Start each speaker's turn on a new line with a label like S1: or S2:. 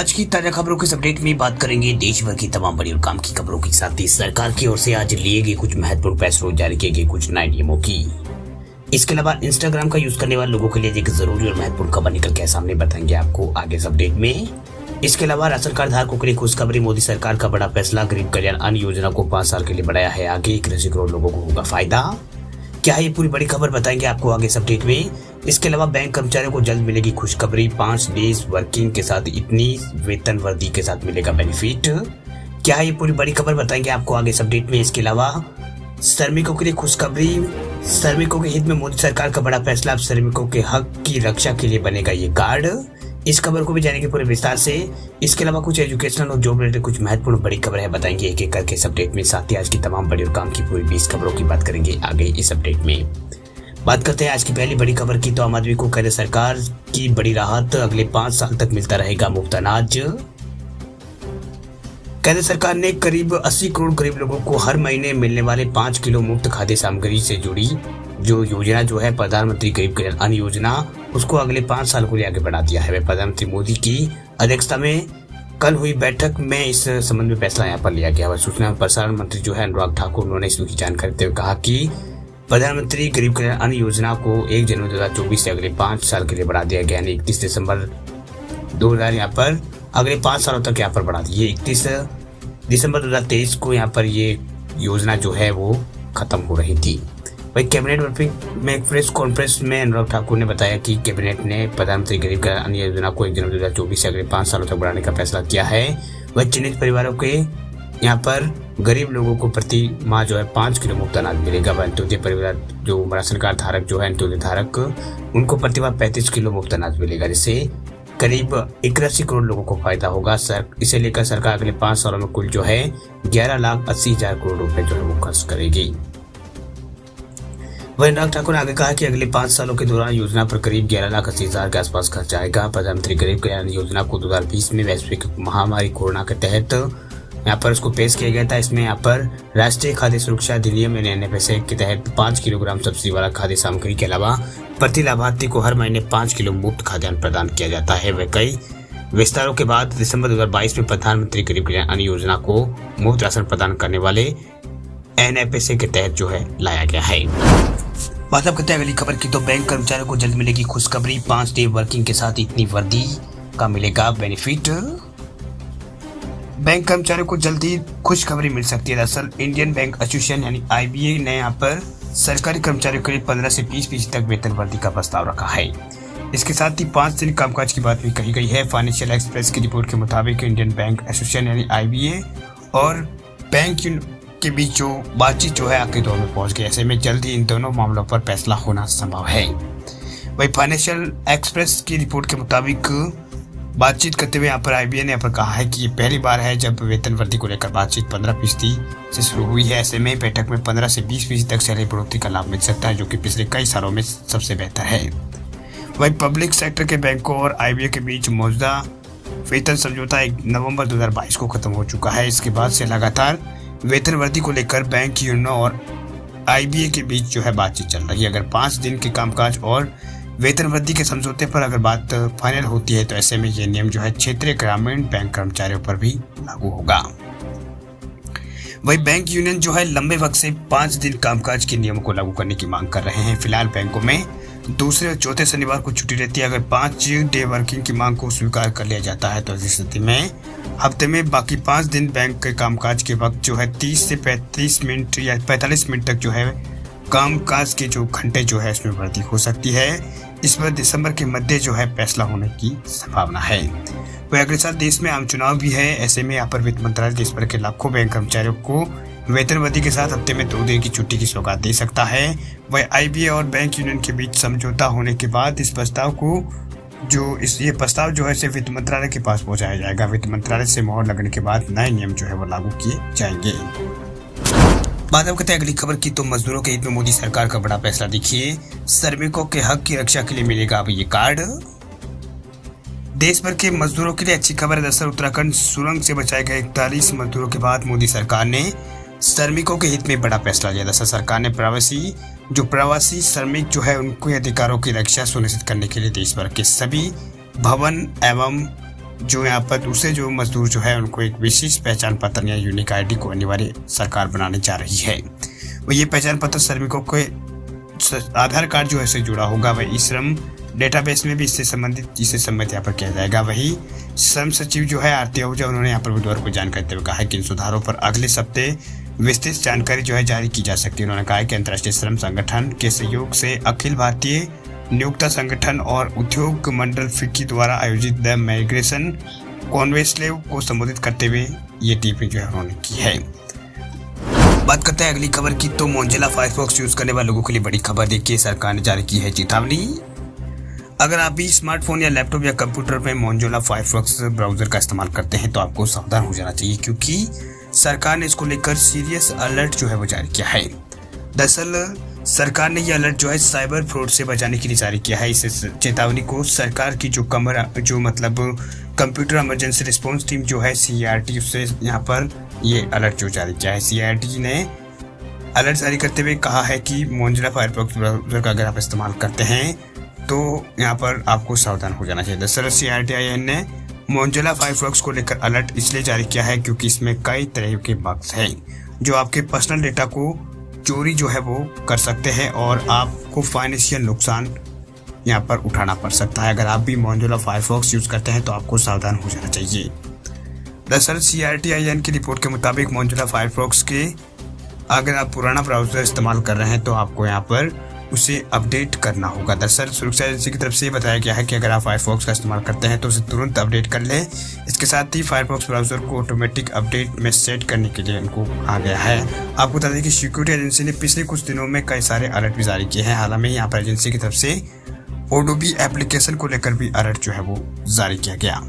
S1: आज की ताजा खबरों के इस अपडेट में बात करेंगे देश भर की तमाम बड़ी और काम की खबरों के साथ ही सरकार की ओर से आज लिए गए कुछ महत्वपूर्ण फैसलों, जारी किए गए कुछ नए नियमों की। इसके अलावा इंस्टाग्राम का यूज करने वाले लोगों के लिए एक जरूरी और महत्वपूर्ण खबर निकल के सामने बताएंगे आपको आगे इस अपडेट में। इसके अलावा राशन कार्ड धारकों के लिए खुशखबरी, मोदी सरकार का बड़ा फैसला, गरीब कल्याण अन्न योजना को 5 साल के लिए बढ़ाया है आगे, 81 करोड़ लोगों को होगा फायदा। क्या है ये पूरी बड़ी खबर बताएंगे आपको आगे इस अपडेट में। इसके अलावा बैंक कर्मचारियों को जल्द मिलेगी खुशखबरी, 5 डेज वर्किंग के साथ इतनी वेतन वृद्धि के साथ मिलेगा बेनिफिट। क्या है ये पूरी बड़ी खबर बताएंगे आपको आगे इस अपडेट में। इसके अलावा श्रमिकों के लिए खुशखबरी, श्रमिकों के हित में मोदी सरकार का बड़ा फैसला, अब श्रमिकों के हक की रक्षा के लिए बनेगा ये कार्ड। इस खबर को भी जानेंगे पूरे विस्तार से। इसके अलावा कुछ एजुकेशनल और जॉब रिलेटेड कुछ महत्वपूर्ण बड़ी खबर है बताएंगे एक एक करके इस अपडेट में। साथ ही आज की तमाम बड़ी और काम की पूरी 20 खबरों की बात करेंगे आगे इस अपडेट में। बात करते हैं आज की पहली बड़ी खबर की, तो आम आदमी को केंद्र सरकार की बड़ी राहत, अगले 5 साल तक मिलता रहेगा मुफ्त अनाज। केंद्र सरकार ने करीब 80 करोड़ गरीब लोगों को हर महीने मिलने वाले 5 किलो मुफ्त खाद्य सामग्री से जुड़ी जो योजना जो है प्रधानमंत्री गरीब कल्याण अन्न योजना, उसको अगले 5 साल के लिए आगे बढ़ा दिया है। प्रधानमंत्री मोदी की अध्यक्षता में कल हुई बैठक में इस संबंध में फैसला यहाँ पर लिया गया। सूचना और प्रसारण मंत्री जो है अनुराग ठाकुर, उन्होंने इसकी जानकारी देते हुए कहा कि प्रधानमंत्री गरीब कल्याण अन्न योजना को 1 जनवरी 2024 से अगले 5 साल के लिए बढ़ा दिया गया, यानी 31 दिसंबर 2000 यहाँ पर अगले 5 सालों तक यहाँ पर बढ़ा दी। 31 दिसंबर 2023 को यहाँ पर ये योजना जो है वो खत्म हो रही थी। वही कैबिनेट ब्रीफिंग में एक प्रेस कॉन्फ्रेंस में अनुराग ठाकुर ने बताया कि कैबिनेट ने प्रधानमंत्री गरीब कल्याण अन्न योजना को 1 जनवरी 2024 से अगले 5 सालों तक बढ़ाने का फैसला किया है। वह चिन्हित परिवारों के यहाँ पर गरीब लोगों को प्रति माह जो है 5 किलो मुफ्त अनाज मिलेगा। अंत्योदय परिवार जो राशन कार्ड धारक जो है अंत्योदय धारक, उनको प्रति माह 35 किलो मुफ्त अनाज मिलेगा, जिससे करीब 81 करोड़ लोगों को फायदा होगा। इसे लेकर सरकार अगले 5 सालों में कुल जो है 11,80,000 करोड़ रुपए जो है वो खर्च करेगी। वहीं अनुराग ठाकुर ने आगे कहा कि अगले 5 सालों के दौरान योजना पर करीब 11,80,000 के आसपास खर्च आएगा। प्रधानमंत्री गरीब कल्याण योजना को 2020 में वैश्विक महामारी कोरोना के तहत यहाँ पर उसको पेश किया गया था। इसमें यहाँ पर राष्ट्रीय खाद्य सुरक्षा अधिनियम NFSA के तहत 5 किलोग्राम सब्सिडी वाला खाद्य सामग्री के अलावा प्रति लाभार्थी को हर महीने 5 किलो मुफ्त खाद्यान्न प्रदान किया जाता है। वह कई विस्तारों के बाद दिसंबर 2022 में प्रधानमंत्री गरीब कल्याण अन्न योजना को मुफ्त राशन प्रदान करने वाले NFSA के तहत जो है लाया गया है। बात अब करते हैं अगली खबर की, तो बैंक कर्मचारियों को जल्द मिलेगी खुशखबरी, 5 डे वर्किंग के साथ इतनी वृद्धि का मिलेगा बेनिफिट। बैंक कर्मचारियों को जल्द ही खुशखबरी मिल सकती है। दरअसल इंडियन बैंक एसोसिएशन यानी IBA ने यहाँ पर सरकारी कर्मचारियों के लिए 15 से 20% तक वेतन वृद्धि का प्रस्ताव रखा है। इसके साथ ही 5 दिन कामकाज की बात भी कही गई है। फाइनेंशियल एक्सप्रेस की रिपोर्ट के मुताबिक इंडियन बैंक एसोसिएशन यानी IBA और बैंक के बीच जो बातचीत जो है आखिरी दौर में पहुंच गई। ऐसे में जल्द ही इन दोनों मामलों पर फैसला होना संभव है। वही फाइनेंशियल एक्सप्रेस की रिपोर्ट के मुताबिक बातचीत करते हुए यहाँ पर IBA ने यहाँ पर कहा है कि ये पहली बार है जब वेतन वृद्धि को लेकर बातचीत 15% से शुरू हुई है। ऐसे में बैठक में 15 से 20% तक सैलरी बढ़ोतरी का लाभ मिल सकता है, जो कि पिछले कई सालों में सबसे बेहतर है। वही पब्लिक सेक्टर के बैंकों और IBA के बीच मौजूदा वेतन समझौता 1 नवंबर 2022 को खत्म हो चुका है। इसके बाद से लगातार वेतन वृद्धि को लेकर बैंक यूनियनों और IBA के बीच जो है बातचीत चल रही है। अगर 5 दिन के कामकाज और वेतन वृद्धि के समझौते पर अगर बात फाइनल होती है तो ऐसे में ये नियम जो है क्षेत्रीय ग्रामीण बैंक कर्मचारियों पर भी लागू होगा। वही बैंक यूनियन जो है लंबे वक्त से 5 दिन कामकाज के नियमों को लागू करने की मांग कर रहे हैं। फिलहाल बैंकों में दूसरे और चौथे शनिवार को छुट्टी रहती है। अगर 5 डे वर्किंग की मांग को स्वीकार कर लिया जाता है तो इस स्थिति में हफ्ते में बाकी 5 दिन बैंक के कामकाज के वक्त जो है 30 से 35 मिनट या 45 मिनट तक जो है कामकाज के जो घंटे जो है इसमें वृद्धि हो सकती है। इस पर दिसंबर के मध्य जो है फैसला होने की संभावना है। वह अगले साल देश में आम चुनाव भी है। ऐसे में यहाँ पर वित्त मंत्रालय देश भर के लाखों बैंक कर्मचारियों को वेतन वृद्धि के साथ हफ्ते में 2 दिन की छुट्टी की सौगात दे सकता है। वह IBA और बैंक यूनियन के बीच समझौता होने के बाद इस प्रस्ताव को ये प्रस्ताव जो है वित्त मंत्रालय के पास पहुंचाया जाएगा। वित्त मंत्रालय से मोहर लगने के बाद नए नियम जो है वो लागू किए जाएंगे। बात अब करते हैं अगली खबर की, तो मजदूरों के हित में मोदी सरकार का बड़ा फैसला। देखिए, श्रमिकों के हक की रक्षा के लिए मिलेगा अब ये कार्ड। देश भर के मजदूरों के लिए अच्छी खबर है। दरअसल उत्तराखंड सुरंग से बचाए गए 41 मजदूरों के बाद मोदी सरकार ने श्रमिकों के हित में बड़ा फैसला लिया। दरअसल सरकार ने प्रवासी श्रमिक जो है उनके अधिकारों की रक्षा सुनिश्चित करने के लिए देश भर के सभी भवन एवं जो यहाँ पर दूसरे जो मजदूर जो है उनको एक विशेष पहचान पत्र या यूनिक आईडी को अनिवार्य सरकार बनाने जा रही है। वो ये पहचान पत्र श्रमिकों के आधार कार्ड जो है से जुड़ा होगा। वही श्रम डेटाबेस में भी इससे संबंधित यहाँ पर किया जाएगा। वही श्रम सचिव जो है आरती आहूजा, उन्होंने यहाँ पर बुधवार को जानकारी देते हुए कहा है कि इन सुधारों पर अगले सप्ते विस्तृत जानकारी जो है जारी की जा सकती है। उन्होंने कहा कि अंतर्राष्ट्रीय श्रम संगठन के सहयोग से अखिल भारतीय नियोक्ता संगठन और उद्योग मंडल फिक्की द्वारा आयोजित द माइग्रेशन कॉन्क्लेव को संबोधित करते हुए ये टिप्पणी जो है उन्होंने की है। बात करते हैं अगली खबर की, तो मोजिला फायरफॉक्स यूज करने वाले लोगों के लिए बड़ी खबर। देखिए, सरकार ने जारी की है चेतावनी। अगर आप भी स्मार्टफोन या लैपटॉप या कंप्यूटर में मोजिला फायरफॉक्स ब्राउजर का इस्तेमाल करते हैं तो आपको सावधान हो जाना चाहिए, क्योंकि सरकार ने इसको लेकर सीरियस अलर्ट जो है वो जारी किया है। दरअसल सरकार ने यह अलर्ट जो है साइबर फ्रॉड से बचाने के लिए जारी किया है। इस चेतावनी को सरकार की जो कंप्यूटर इमरजेंसी रिस्पांस टीम जो है CIRT, उससे यहाँ पर ये अलर्ट जो जारी किया है। CIRT ने अलर्ट जारी करते हुए कहा है कि मोजिला फायरफॉक्स ब्राउजर का अगर आप इस्तेमाल करते हैं तो यहाँ पर आपको सावधान हो जाना चाहिए। दरअसल CIRT ने मोजिला फायरफॉक्स को लेकर अलर्ट इसलिए जारी किया है क्योंकि इसमें कई तरह के बग्स हैं जो आपके पर्सनल डेटा को चोरी जो है वो कर सकते हैं और आपको फाइनेंशियल नुकसान यहाँ पर उठाना पड़ सकता है। अगर आप भी मोजिला फायरफॉक्स यूज करते हैं तो आपको सावधान हो जाना चाहिए। दरअसल CIRT की रिपोर्ट के मुताबिक मोजिला फायरफॉक्स के अगर आप पुराना ब्राउजर इस्तेमाल कर रहे हैं तो आपको यहाँ पर उसे अपडेट करना होगा। दरअसल सुरक्षा एजेंसी की तरफ से बताया गया है कि अगर आप फायरफॉक्स का इस्तेमाल करते हैं तो उसे तुरंत अपडेट कर लें। इसके साथ ही फायरफॉक्स ब्राउजर को ऑटोमेटिक अपडेट में सेट करने के लिए उनको कहा गया है। आपको बता दें कि सिक्योरिटी एजेंसी ने पिछले कुछ दिनों में कई सारे अलर्ट भी जारी किए हैं। हालांकि यहाँ पर एजेंसी की तरफ से Adobe एप्लीकेशन को लेकर भी अलर्ट जो है वो जारी किया गया।